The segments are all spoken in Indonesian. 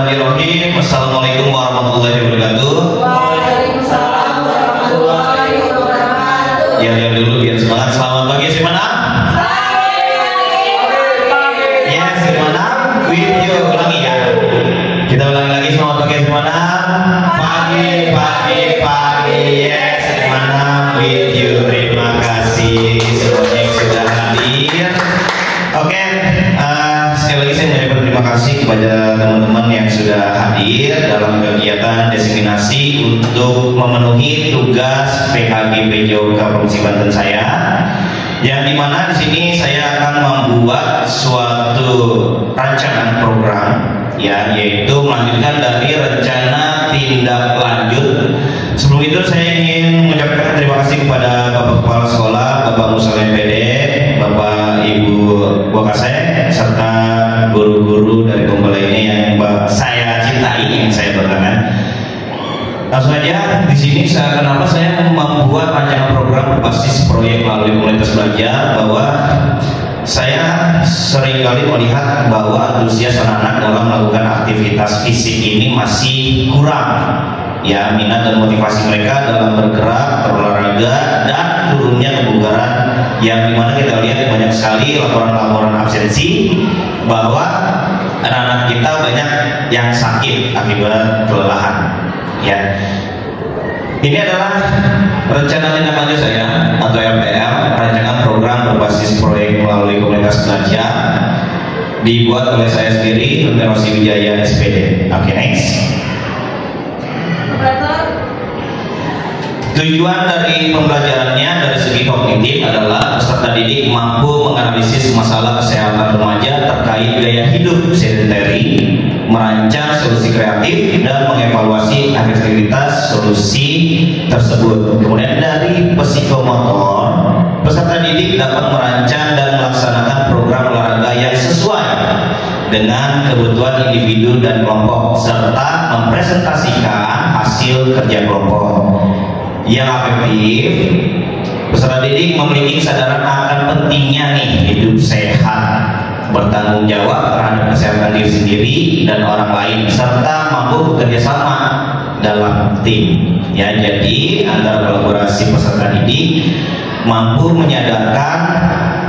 Bismillahirrahmanirrahim. Assalamualaikum warahmatullahi wabarakatuh. Waalaikumsalam warahmatullahi wabarakatuh. Ya dulu biar semangat. Selamat pagi semangat. Ya semangat. With you ulangi ya. Kita ulangi lagi, selamat pagi semangat. Pagi. Yes semangat with you. Terima kasih semuanya yang sudah hadir. Oke, sekali lagi saya mengucapkan terima kasih kepada teman-teman yang sudah hadir dalam kegiatan diseminasi untuk memenuhi tugas PKG PJOK Provinsi Banten saya, yang dimana di sini saya akan membuat suatu rancangan program, ya, yaitu melanjutkan dari rencana tindak lanjut. Sebelum itu saya ingin mengucapkan terima kasih kepada Bapak Kepala Sekolah, Bapak Musalim PD, Bapak Ibu Wakasek, serta guru-guru dari Kumpul ini yang saya cintai, yang saya banggakan. Langsung aja di sini kenapa saya membuat rancangan program berbasis proyek melalui komunitas belajar, bahwa saya seringkali melihat bahwa antusias anak-anak dalam melakukan aktivitas fisik ini masih kurang. Ya, minat dan motivasi mereka dalam bergerak, berolahraga, dan turunnya kebugaran, yang dimana kita lihat banyak sekali laporan-laporan absensi bahwa anak-anak kita banyak yang sakit akibat kelelahan. Ya, ini adalah rencana tindak lanjut saya atau RPL, rancangan program berbasis proyek melalui komunitas belajar, dibuat oleh saya sendiri, Dr. Rosi Wijaya SPD. Oke, next. Tujuan dari pembelajarannya dari segi kognitif adalah peserta didik mampu menganalisis masalah kesehatan remaja terkait gaya hidup sedentary, merancang solusi kreatif, dan mengevaluasi efektivitas solusi tersebut. Kemudian dari psikomotor, peserta didik dapat merancang dan melaksanakan program olahraga yang sesuai dengan kebutuhan individu dan kelompok, serta mempresentasikan hasil kerja kelompok yang efektif. Peserta didik memiliki kesadaran akan pentingnya hidup sehat, bertanggung jawab terhadap kesehatan diri sendiri dan orang lain, serta mampu bekerja sama dalam tim. Ya, jadi antara kolaborasi peserta didik mampu menyadarkan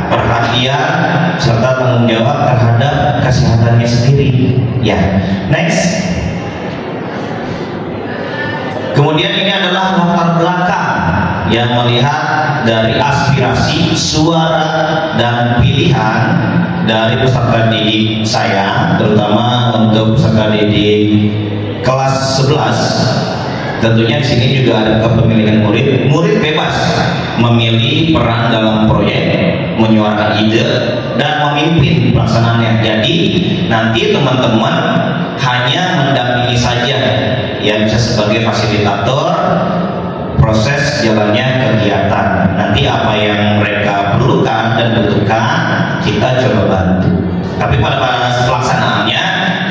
perhatian serta tanggung jawab terhadap kesehatannya sendiri. Ya, next. Kemudian ini adalah latar belakang yang melihat dari aspirasi, suara, dan pilihan dari peserta didik saya, terutama untuk peserta didik kelas 11. Tentunya di sini juga ada kepemilikan murid. Murid bebas memilih peran dalam proyek, menyuarakan ide, dan memimpin pelaksanaannya. Jadi nanti teman-teman hanya mendampingi saja, yang bisa sebagai fasilitator proses jalannya kegiatan. Nanti apa yang mereka perlukan dan butuhkan kita coba bantu. Tapi pada pelaksanaannya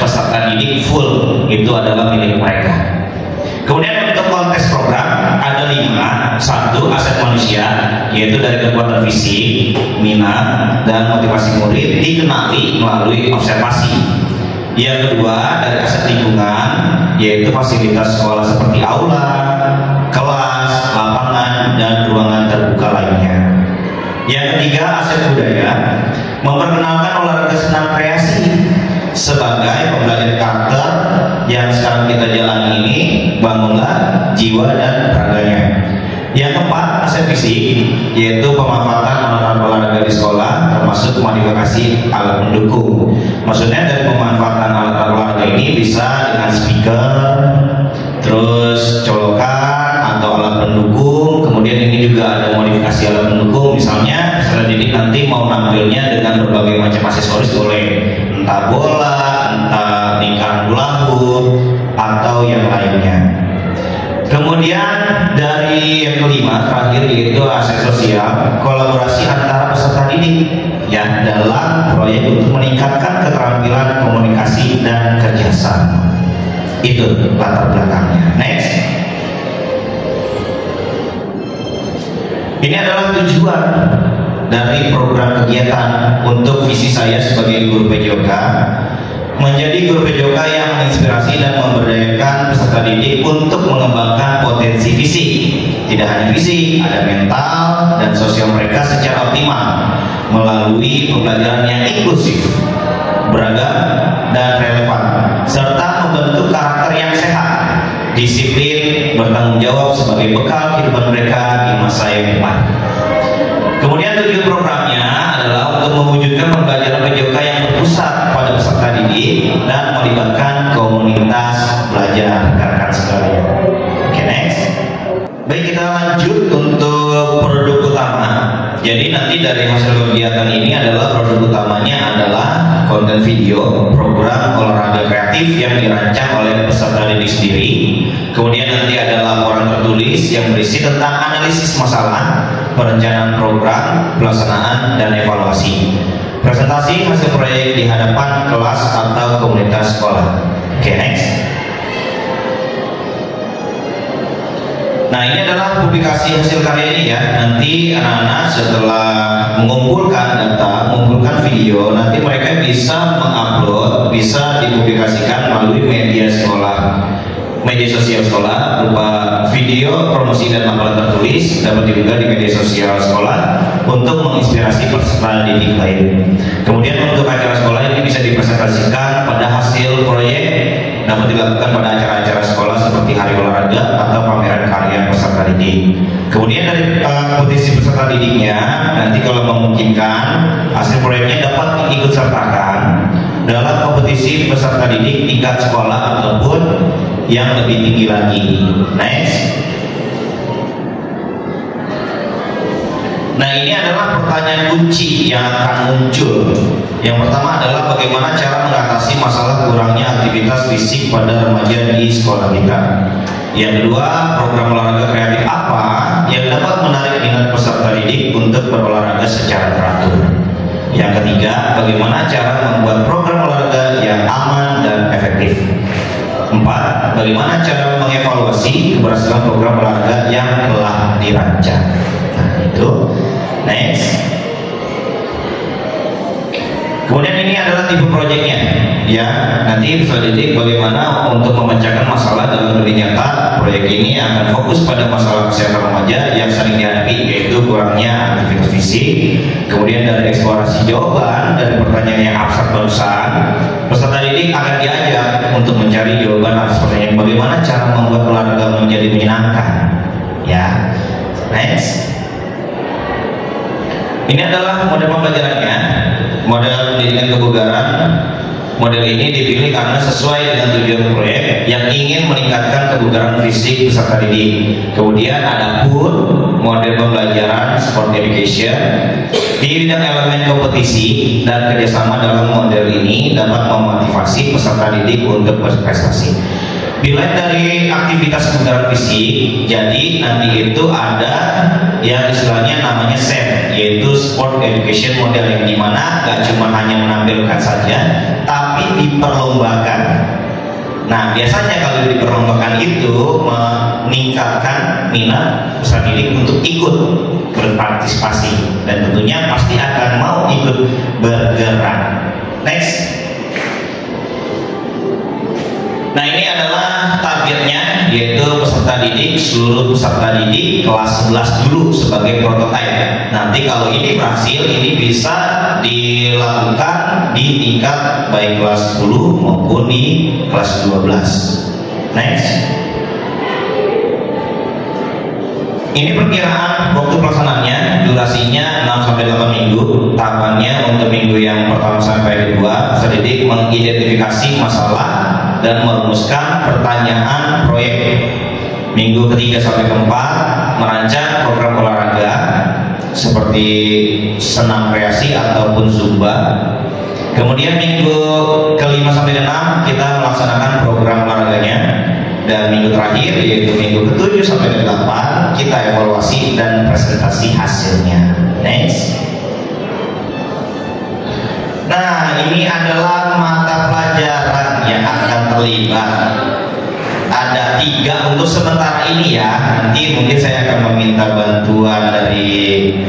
peserta didik full, itu adalah milik mereka. Kemudian untuk konteks program ada 5. 1. Aset manusia, yaitu dari kekuatan fisik, minat, dan motivasi murid dikenali melalui observasi. Yang kedua, dari aset lingkungan, yaitu fasilitas sekolah seperti aula, kelas, lapangan, dan ruangan terbuka lainnya. Yang ketiga, aset budaya, memperkenalkan olahraga senam kreasi sebagai pembelajaran karakter yang sekarang kita jalani ini. Bangunlah jiwa dan raganya. Yang keempat, aset fisik, yaitu pemanfaatan alat olahraga di sekolah, termasuk modifikasi alat pendukung. Maksudnya dari pemanfaatan alat olahraga ini bisa dengan speaker, terus colokan atau alat pendukung. Kemudian ini juga ada modifikasi alat pendukung, misalnya peserta didik nanti mau nampilnya dengan berbagai macam aksesoris boleh, entah bola, entah lingkaran belahu, atau yang lainnya. Kemudian dari yang kelima terakhir, yaitu aset sosial, kolaborasi antara peserta didik ya dalam proyek untuk meningkatkan keterampilan komunikasi dan kerjasama. Itu latar belakangnya. Next. Ini adalah tujuan dari program kegiatan untuk visi saya sebagai guru PJOK. menjadi guru PJOK yang menginspirasi dan memberdayakan peserta didik untuk mengembangkan potensi fisik. Tidak hanya fisik, ada mental dan sosial mereka secara optimal melalui pembelajaran yang inklusif, beragam dan relevan, serta membentuk karakter yang sehat, disiplin, bertanggung jawab sebagai bekal kehidupan mereka di masa yang depan. Kemudian tujuan programnya adalah untuk mewujudkan pembelajaran PJOK yang berpusat pada peserta didik dan melibatkan komunitas belajar rekan-rekan sekalian. Oke, next. Baik, kita lanjut untuk produk utama. Jadi nanti dari hasil kegiatan ini adalah produk utamanya adalah konten video program olahraga kreatif yang dirancang oleh peserta didik sendiri. Kemudian nanti ada laporan tertulis yang berisi tentang analisis masalah, perencanaan program, pelaksanaan, dan evaluasi. Presentasi hasil proyek di hadapan kelas atau komunitas sekolah. Oke, next. Nah, ini adalah publikasi hasil karya ini ya. Nanti anak-anak setelah mengumpulkan data, mengumpulkan video, nanti mereka bisa mengupload, bisa dipublikasikan melalui media sekolah, media sosial sekolah berupa video, promosi dan laporan tertulis, dapat juga di media sosial sekolah untuk menginspirasi peserta didik lain. Kemudian untuk acara sekolah ini bisa dipresentasikan pada hasil proyek, dapat dilakukan pada acara-acara sekolah seperti hari olahraga atau pameran karya peserta didik. Kemudian dari kompetisi peserta didiknya, nanti kalau memungkinkan hasil proyeknya dapat diikut sertakan dalam kompetisi peserta didik tingkat sekolah ataupun yang lebih tinggi lagi. Next. Nah, ini adalah pertanyaan kunci yang akan muncul. Yang pertama adalah bagaimana cara mengatasi masalah kurangnya aktivitas fisik pada remaja di sekolah kita. Yang kedua, program olahraga kreatif apa yang dapat menarik minat peserta didik untuk berolahraga secara teratur. Yang ketiga, bagaimana cara membuat program olahraga yang aman dan efektif. 4. Bagaimana cara mengevaluasi keberhasilan program olahraga yang telah dirancang. Nah, itu. Next. Kemudian ini adalah tipe proyeknya, ya. Nanti peserta didik bagaimana untuk memecahkan masalah dalam dunia nyata. Proyek ini akan fokus pada masalah kesehatan remaja yang sering dihadapi, yaitu kurangnya aktivitas fisik. Kemudian dari eksplorasi jawaban dari pertanyaan yang abstrak barusan, peserta didik akan diajak untuk mencari jawaban atas pertanyaan bagaimana cara membuat olahraga menjadi menyenangkan, ya. Next. Ini adalah model pembelajarannya, model pendidikan kebugaran. Model ini dipilih karena sesuai dengan tujuan proyek yang ingin meningkatkan kebugaran fisik peserta didik. Kemudian ada pun model pembelajaran sport education di bidang elemen kompetisi dan kerjasama dalam model ini dapat memotivasi peserta didik untuk berprestasi. Dilihat dari aktivitas kebugaran fisik, jadi nanti itu ada yang istilahnya namanya SEM, yaitu Sport Education Model, yang dimana gak cuma hanya menampilkan saja, tapi diperlombakan. Nah, biasanya kalau diperlombakan itu meningkatkan minat peserta didik untuk ikut berpartisipasi dan tentunya pasti akan mau ikut bergerak. Next. Nah, ini adalah targetnya, yaitu peserta didik, seluruh peserta didik kelas 11 dulu sebagai prototipe. Nanti kalau ini berhasil, ini bisa dilakukan di tingkat baik kelas 10 maupun di kelas 12. Next. Ini perkiraan waktu pelaksanaannya, durasinya 6-8 minggu. Tahapannya untuk minggu yang pertama sampai kedua, peserta didik mengidentifikasi masalah dan merumuskan pertanyaan proyek. Minggu ketiga sampai keempat merancang program olahraga seperti senam kreasi ataupun zumba. Kemudian minggu kelima sampai ke-6 kita melaksanakan program olahraganya, dan minggu terakhir yaitu minggu ke-7 sampai ke-8 kita evaluasi dan presentasi hasilnya. Next. Nah, ini adalah mata pelajaran yang akan terlibat. Ada 3 untuk sementara ini ya. Nanti mungkin saya akan meminta bantuan dari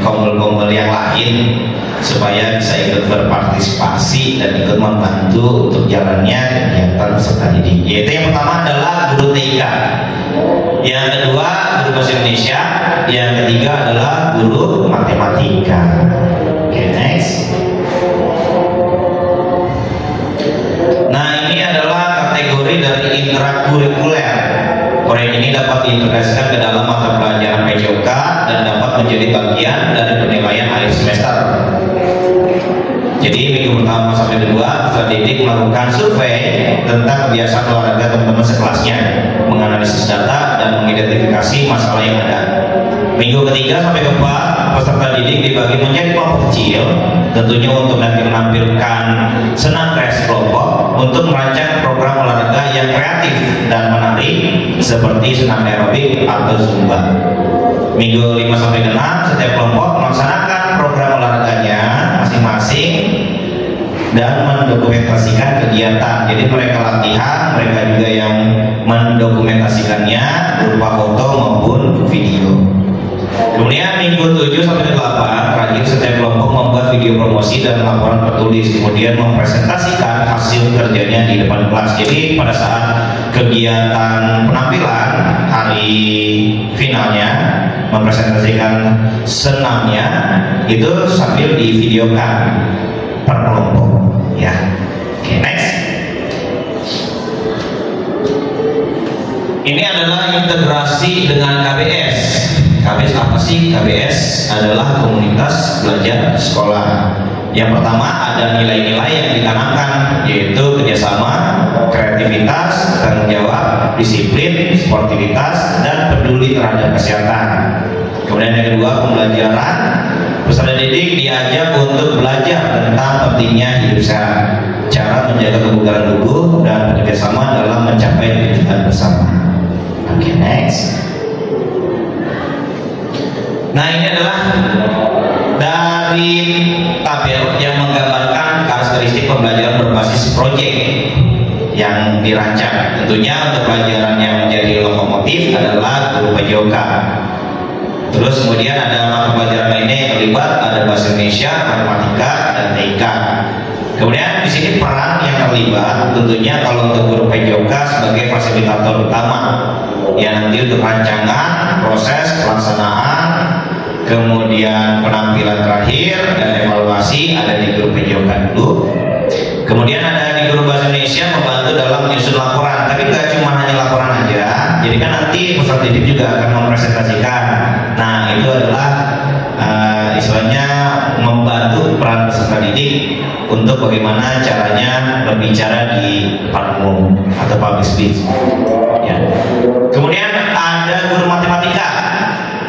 kombel-kombel yang lain supaya bisa ikut berpartisipasi dan ikut membantu untuk jalannya kegiatan peserta didik. Yaitu yang pertama adalah guru TIK, yang kedua guru bahasa Indonesia, yang ketiga adalah guru matematika. Oke, next. Nah, ini adalah kategori dari intrakurikuler. Proyek ini dapat diintegrasikan ke dalam mata pelajaran PJOK dan dapat menjadi bagian dari penilaian akhir semester. Jadi minggu pertama sampai kedua, peserta didik melakukan survei tentang kebiasaan olahraga teman-teman sekelasnya, menganalisis data dan mengidentifikasi masalah yang ada. Minggu ketiga sampai keempat, peserta didik dibagi menjadi kelompok kecil, tentunya untuk nanti menampilkan senam kreasi kelompok untuk merancang program olahraga yang kreatif dan menarik seperti senam aerobik atau zumba. Minggu 5 sampai 6, setiap kelompok melaksanakan program olahraganya masing-masing dan mendokumentasikan kegiatan. Jadi mereka latihan, mereka juga yang mendokumentasikannya berupa foto maupun video. Kemudian minggu 7 sampai 8 terakhir, setiap kelompok membuat video promosi dan laporan tertulis, kemudian mempresentasikan hasil kerjanya di depan kelas. Jadi pada saat kegiatan penampilan hari finalnya, mempresentasikan senamnya itu sambil divideokan per kelompok, ya. Oke, next. Ini adalah integrasi dengan KBS. KBS apa sih? KBS adalah komunitas belajar sekolah. Yang pertama ada nilai-nilai yang ditanamkan, yaitu kerjasama, kreativitas, tanggung jawab, disiplin, sportivitas, dan peduli terhadap kesehatan. Kemudian yang kedua, pembelajaran. Peserta didik diajak untuk belajar tentang pentingnya hidup sehat, cara menjaga kebugaran tubuh, dan bekerjasama dalam mencapai tujuan bersama. Oke, next. Nah, ini adalah dari tabel yang menggambarkan karakteristik pembelajaran berbasis proyek yang dirancang. Tentunya untuk pelajaran yang menjadi lokomotif adalah guru PJOK. Terus kemudian ada mata pelajaran lainnya yang terlibat, ada bahasa Indonesia, matematika, dan TIK. Kemudian di sini peran yang terlibat tentunya kalau untuk guru PJOK sebagai fasilitator utama, yang nanti untuk rancangan, proses, pelaksanaan, kemudian penampilan terakhir dan evaluasi ada di guru PJOK dulu. Kemudian ada di guru bahasa Indonesia membantu dalam menyusun laporan, tapi nggak cuma hanya laporan aja. Jadi kan nanti peserta didik juga akan mempresentasikan. Nah, itu adalah istilahnya membantu peran peserta didik untuk bagaimana caranya berbicara di depan umum atau public speech. Ya. Kemudian ada guru matematika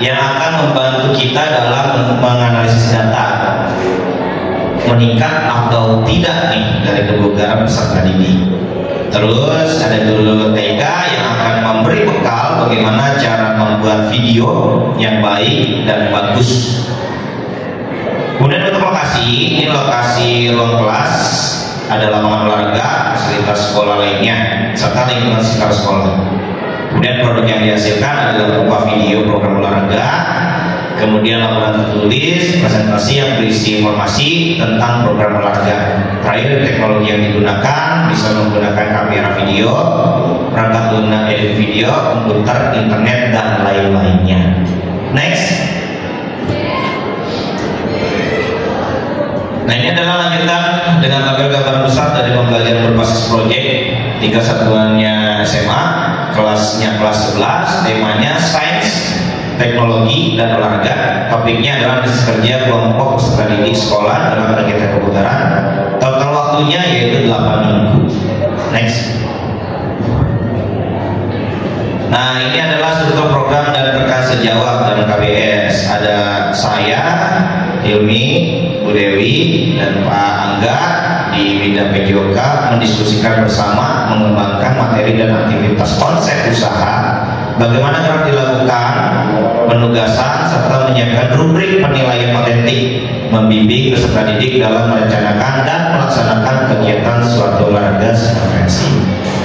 yang akan membantu kita dalam menganalisis data, meningkat atau tidak nih dari kebugaran peserta didik. Terus ada guru TIK yang akan memberi bekal bagaimana cara membuat video yang baik dan bagus. Kemudian untuk lokasi, ini lokasi ruang kelas, ada lapangan olahraga, fasilitas sekolah lainnya, serta lingkungan sekitar sekolah. Kemudian produk yang dihasilkan adalah berupa video program olahraga, kemudian laporan tertulis, presentasi yang berisi informasi tentang program olahraga. Terakhir, teknologi yang digunakan bisa menggunakan kamera video, perangkat lunak edit video, komputer, internet, dan lain-lainnya. Next. Nah, ini adalah lanjutan dengan tabel gambar besar dari pembelajaran berbasis proyek tingkat satuannya SMA, kelasnya kelas 11, temanya sains, teknologi, dan olahraga. Topiknya adalah kerja kelompok peserta didik sekolah dalam kegiatan kebugaran. Total waktunya yaitu 8 minggu. Next. Nah, ini adalah struktur program dan rekan sejawat dalam KBS. Ada saya, Hilmi, Bu Dewi, dan Pak Angga di bidang PJOK mendiskusikan bersama mengembangkan materi dan aktivitas konsep usaha, bagaimana cara dilakukan, penugasan, serta menyiapkan rubrik penilaian otentik membimbing peserta didik dalam merencanakan dan melaksanakan kegiatan suatu olahraga rekreasi.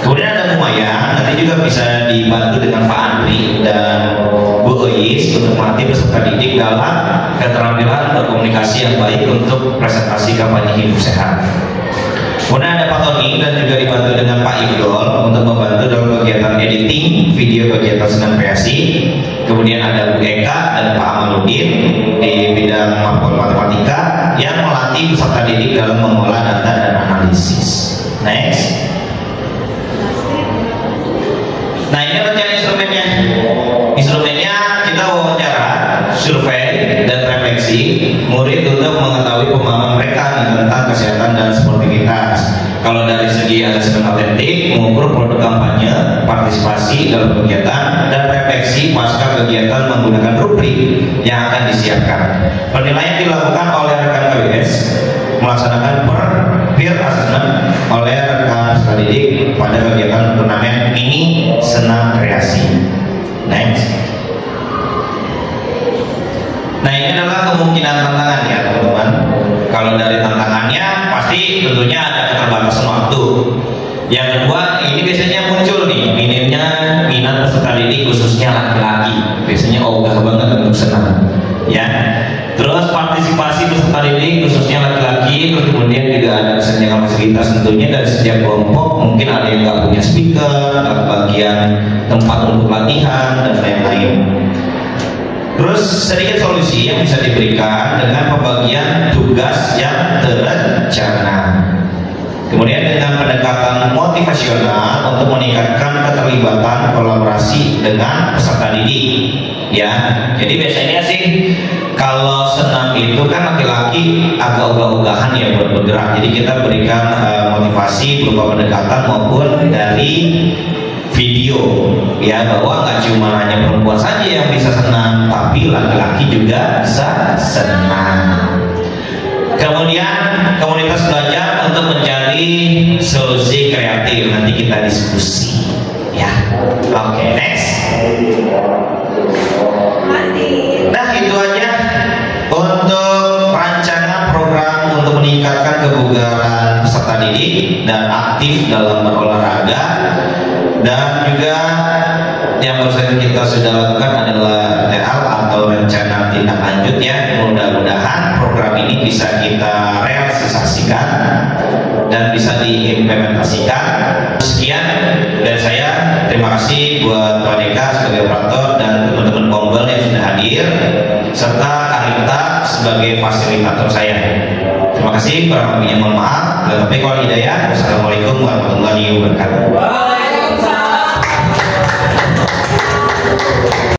Kemudian ada Maya, nanti juga bisa dibantu dengan Pak Andri dan Bu Eis untuk melatih peserta didik dalam keterampilan berkomunikasi yang baik untuk presentasi kampanye hidup sehat. Kemudian ada Pak Tony dan juga dibantu dengan Pak Ibdol untuk membantu dalam kegiatan editing video kegiatan senam kreasi. Kemudian ada Bu Eka dan Pak Amaludin di bidang matematika yang melatih peserta didik dalam mengolah data dan analisis. Next. Nah, ini rencana instrumennya. Instrumennya kita wawancara, survei, dan refleksi murid untuk mengetahui pemahaman mereka tentang kesehatan dan sportivitas. Kalau dari segi asesmen autentik, mengukur produk kampanye, partisipasi dalam kegiatan, dan refleksi pasca kegiatan menggunakan rubrik yang akan disiapkan. Penilaian dilakukan oleh rekan KWS melaksanakan peer assessment oleh rekan peserta didik pada kegiatan turnamen mini senam kreasi. Next. Nah, ini adalah kemungkinan tantangan ya teman-teman. Kalau dari tantangannya pasti tentunya ada keterbatasan waktu. Yang kedua, ini biasanya muncul nih minimnya minat peserta didik khususnya laki-laki. Biasanya ogah banget untuk senam. Ya. Terus partisipasi peserta didik khususnya laki-laki, terus kemudian juga ada kesenjangan fasilitas tentunya dari setiap kelompok. Mungkin ada yang nggak punya speaker, nggak bagian tempat untuk latihan dan lain-lain. Terus sedikit solusi yang bisa diberikan dengan pembagian tugas yang terencana. Kemudian dengan pendekatan motivasional untuk meningkatkan keterlibatan kolaborasi dengan peserta didik. Ya, jadi biasanya sih kalau senam itu kan laki-laki agak ogah-ogahan ya buat bergerak. Jadi kita berikan motivasi berupa pendekatan maupun dari video ya, bahwa nggak cuma hanya perempuan saja yang bisa senam, tapi laki-laki juga bisa senam. Kemudian komunitas belajar untuk mencari solusi kreatif, nanti kita diskusi ya. Oke, next. Nah, itu aja untuk rancangan program untuk meningkatkan kebugaran peserta didik dan aktif dalam berolahraga. Dan juga yang barusan kita sudah lakukan adalah RTL atau rencana tindak lanjut ya. Mudah-mudahan program ini bisa kita realisasikan dan bisa diimplementasikan. Sekian dari saya, terima kasih buat Pak Deka sebagai operator dan teman-teman Kombel yang sudah hadir, serta Arita sebagai fasilitator saya. Terima kasih, kurang lebihnya mohon maaf. Lebih kurang hidayah. Wassalamualaikum warahmatullahi wabarakatuh.